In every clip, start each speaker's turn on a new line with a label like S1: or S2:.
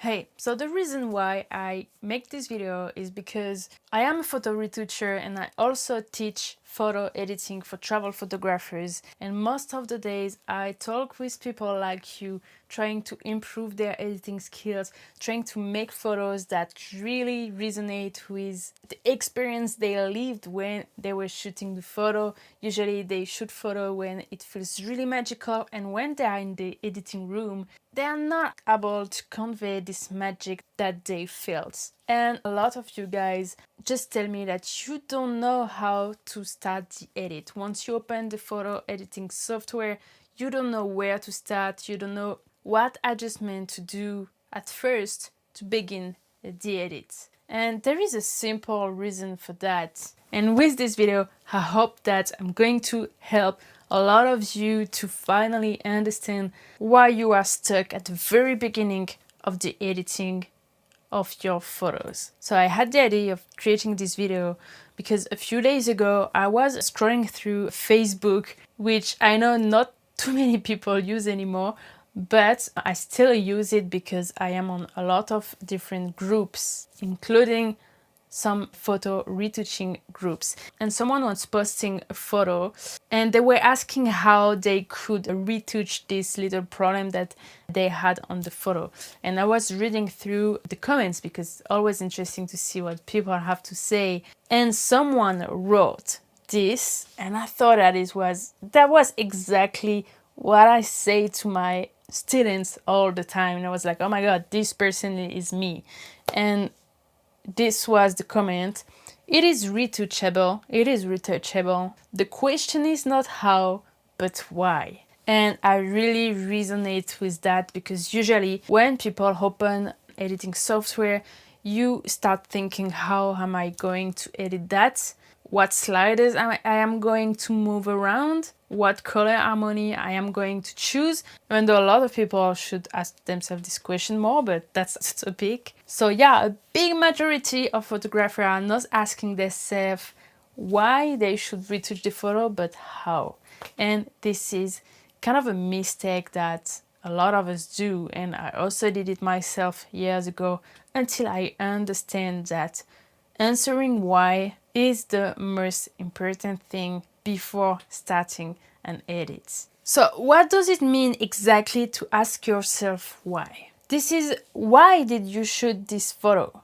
S1: Hey, so the reason why I make this video is because I am a photo retoucher and I also teach photo editing for travel photographers, and most of the days I talk with people like you trying to improve their editing skills, trying to make photos that really resonate with the experience they lived when they were shooting the photo. Usually they shoot photo when it feels really magical, and when they are in the editing room they are not able to convey this magic that they felt. And a lot of you guys just tell me that you don't know how to start the edit. Once you open the photo editing software, you don't know where to start, you don't know what adjustment to do at first to begin the edit. And there is a simple reason for that. And with this video, I hope that I'm going to help a lot of you to finally understand why you are stuck at the very beginning of the editing of your photos. So I had the idea of creating this video because a few days ago I was scrolling through Facebook, which I know not too many people use anymore, but I still use it because I am on a lot of different groups, including some photo retouching groups. And someone was posting a photo and they were asking how they could retouch this little problem that they had on the photo. And I was reading through the comments because it's always interesting to see what people have to say. And someone wrote this, and I thought that was exactly what I say to my students all the time. And I was like, oh my god, this person is me. And this was the comment. It is retouchable. It is retouchable. The question is not how, but why. And I really resonate with that because usually when people open editing software, you start thinking, how am I going to edit that? What sliders I am going to move around, what color harmony I am going to choose. Even though a lot of people should ask themselves this question more, but that's a topic. So yeah, a big majority of photographers are not asking themselves why they should retouch the photo, but how. And this is kind of a mistake that a lot of us do, and I also did it myself years ago until I understand that answering why is the most important thing before starting an edit. So what does it mean exactly to ask yourself why? This is, why did you shoot this photo?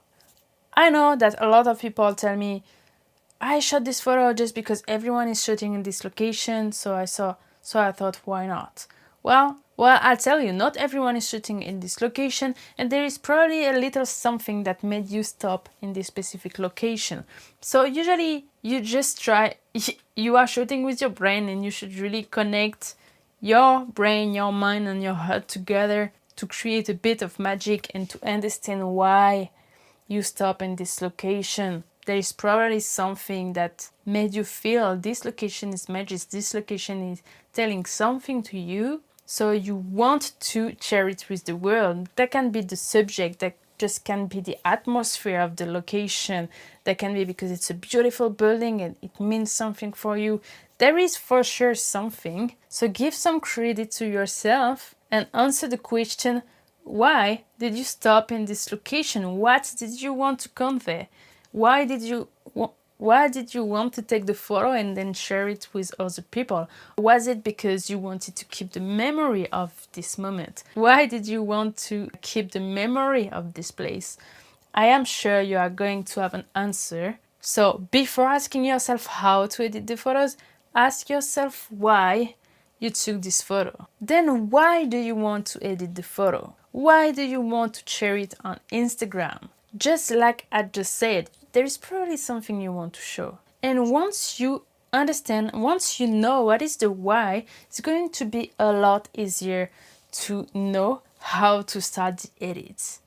S1: I know that a lot of people tell me, I shot this photo just because everyone is shooting in this location, so I thought, why not? Well, I'll tell you, not everyone is shooting in this location, and there is probably a little something that made you stop in this specific location. So usually you just try, you are shooting with your brain, and you should really connect your brain, your mind, and your heart together to create a bit of magic and to understand why you stop in this location. There is probably something that made you feel this location is magic, this location is telling something to you, so you want to share it with the world. That can be the subject, that just can be the atmosphere of the location, that can be because it's a beautiful building and it means something for you. There is for sure something, so give some credit to yourself and answer the question, why did you stop in this location? What did you want to convey? Why did you want to take the photo and then share it with other people? Was it because you wanted to keep the memory of this moment? Why did you want to keep the memory of this place? I am sure you are going to have an answer. So before asking yourself how to edit the photos, ask yourself why you took this photo. Then why do you want to edit the photo? Why do you want to share it on Instagram? Just like I just said, there is probably something you want to show. And once you understand, once you know what is the why, it's going to be a lot easier to know how to start the edits.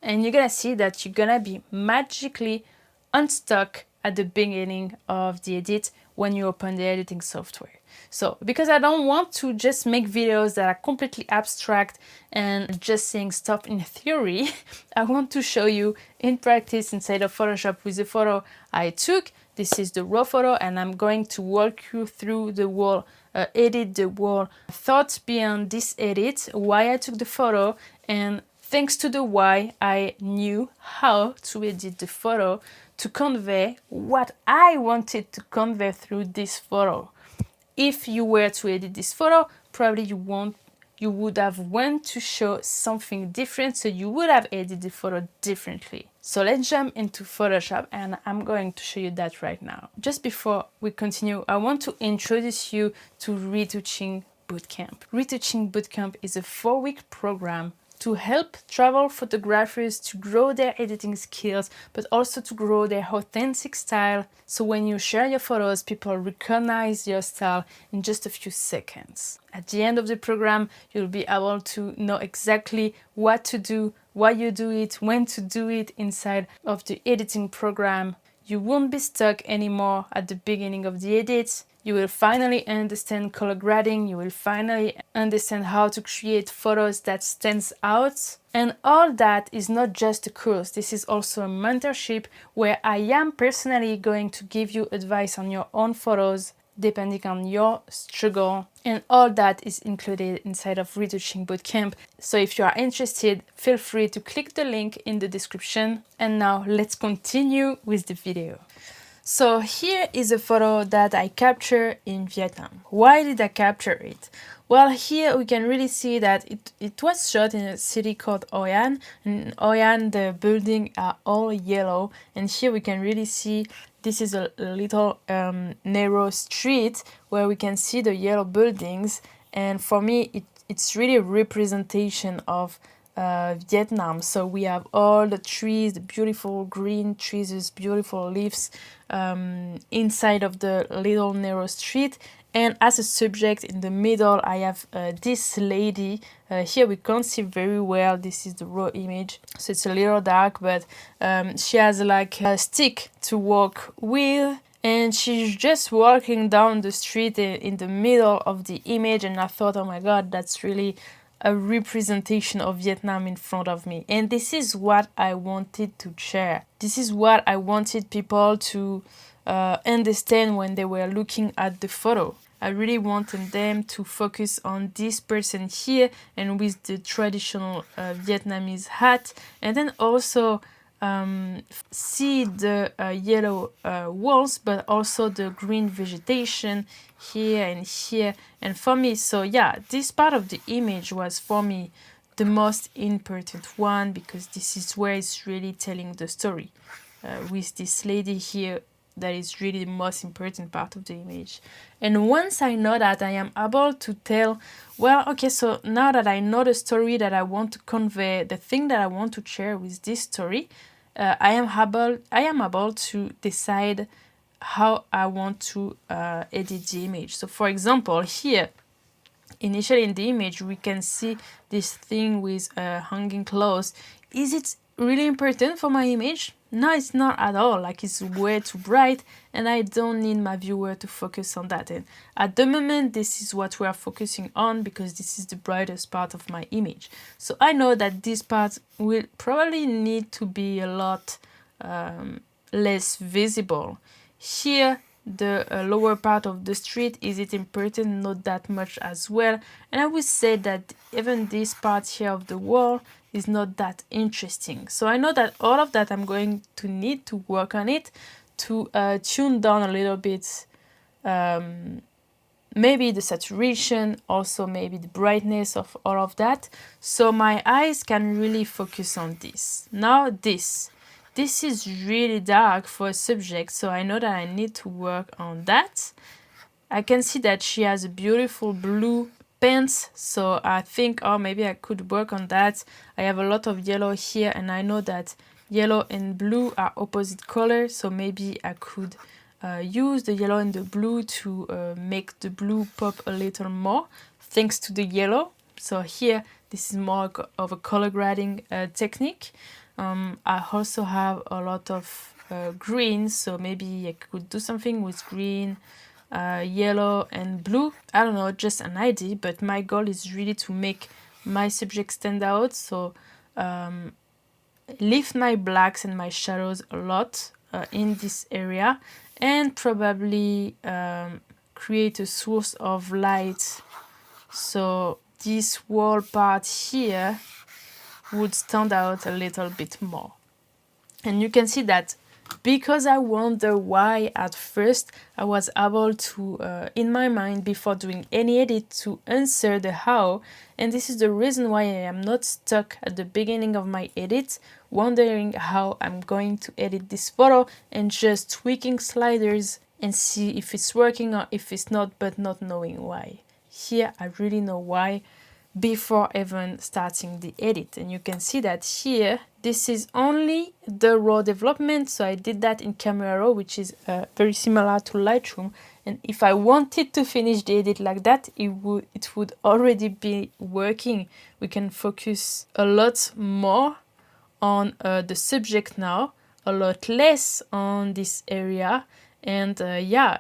S1: And you're gonna see that you're gonna be magically unstuck at the beginning of the edit when you open the editing software. So because I don't want to just make videos that are completely abstract and just saying stuff in theory, I want to show you in practice inside of Photoshop with the photo I took. This is the raw photo, and I'm going to walk you through the whole edit, the whole thoughts behind this edit, why I took the photo, and thanks to the why, I knew how to edit the photo to convey what I wanted to convey through this photo. If you were to edit this photo, probably you would have want to show something different, so you would have edited the photo differently. So let's jump into Photoshop, and I'm going to show you that right now. Just before we continue, I want to introduce you to Retouching Bootcamp. Retouching Bootcamp is a 4-week program to help travel photographers to grow their editing skills, but also to grow their authentic style. So when you share your photos, people recognize your style in just a few seconds. At the end of the program, you'll be able to know exactly what to do, why you do it, when to do it inside of the editing program. You won't be stuck anymore at the beginning of the edits. You will finally understand color grading. You will finally understand how to create photos that stands out. And all that is not just a course. This is also a mentorship where I am personally going to give you advice on your own photos depending on your struggle. And all that is included inside of Retouching Bootcamp. So if you are interested, feel free to click the link in the description. And now let's continue with the video. So here is a photo that I captured in Vietnam. Why did I capture it? Well, here we can really see that it was shot in a city called Hoi An. In Hoi An, the buildings are all yellow. And here we can really see this is a little narrow street where we can see the yellow buildings. And for me, it's really a representation of Vietnam. So we have all the trees, the beautiful green trees, these beautiful leaves inside of the little narrow street. And as a subject in the middle, I have this lady. Here we can't see very well. This is the raw image, so it's a little dark, but she has like a stick to walk with. And she's just walking down the street in the middle of the image. And I thought, oh my God, that's really a representation of Vietnam in front of me. And this is what I wanted to share. This is what I wanted people to understand when they were looking at the photo. I really wanted them to focus on this person here and with the traditional Vietnamese hat, and then also see the yellow walls, but also the green vegetation here and here. And for me, so yeah, this part of the image was for me the most important one, because this is where it's really telling the story with this lady here. That is really the most important part of the image. And once I know that, I am able to tell, well, okay, so now that I know the story that I want to convey, the thing that I want to share with this story, I am able to decide how I want to edit the image. So for example, here, initially in the image, we can see this thing with hanging clothes. Is it really important for my image? No, it's not at all. Like, it's way too bright and I don't need my viewer to focus on that. And at the moment, this is what we are focusing on because this is the brightest part of my image. So I know that this part will probably need to be a lot less visible. Here, the lower part of the street, is it important? Not that much as well. And I would say that even this part here of the wall is not that interesting. So I know that all of that I'm going to need to work on it to tune down a little bit, maybe the saturation, also maybe the brightness of all of that, so my eyes can really focus on this. Now this is really dark for a subject, so I know that I need to work on that. I can see that she has a beautiful blue pants, so I think, oh, maybe I could work on that. I have a lot of yellow here, and I know that yellow and blue are opposite colors, so maybe I could use the yellow and the blue to make the blue pop a little more thanks to the yellow. So here, this is more of a color grading technique. I also have a lot of green, so maybe I could do something with green, yellow and blue. I don't know, just an idea, but my goal is really to make my subject stand out. So lift my blacks and my shadows a lot in this area, and probably create a source of light. So this wall part here, would stand out a little bit more. And you can see that because I wonder why at first, I was able to, in my mind, before doing any edit, to answer the how. And this is the reason why I am not stuck at the beginning of my edit, wondering how I'm going to edit this photo and just tweaking sliders and see if it's working or if it's not, but not knowing why. Here, I really know why before even starting the edit. And you can see that here, this is only the raw development. So I did that in Camera Raw, which is very similar to Lightroom. And if I wanted to finish the edit like that, it would already be working. We can focus a lot more on the subject now, a lot less on this area. And yeah,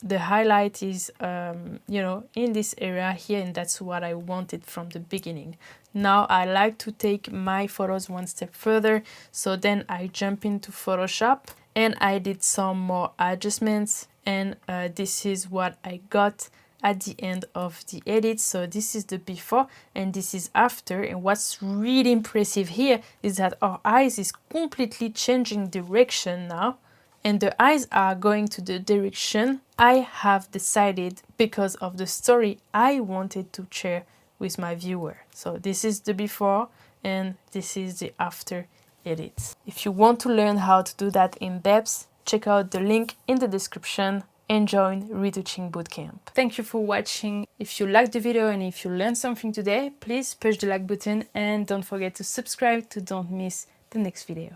S1: the highlight is, in this area here, and that's what I wanted from the beginning. Now I like to take my photos one step further, so then I jump into Photoshop and I did some more adjustments, and this is what I got at the end of the edit. So this is the before and this is after, and what's really impressive here is that our eyes is completely changing direction now. And the eyes are going to the direction I have decided because of the story I wanted to share with my viewer. So this is the before and this is the after edit. If you want to learn how to do that in depth, check out the link in the description and join Retouching Bootcamp. Thank you for watching. If you liked the video and if you learned something today, please push the like button and don't forget to subscribe to don't miss the next video.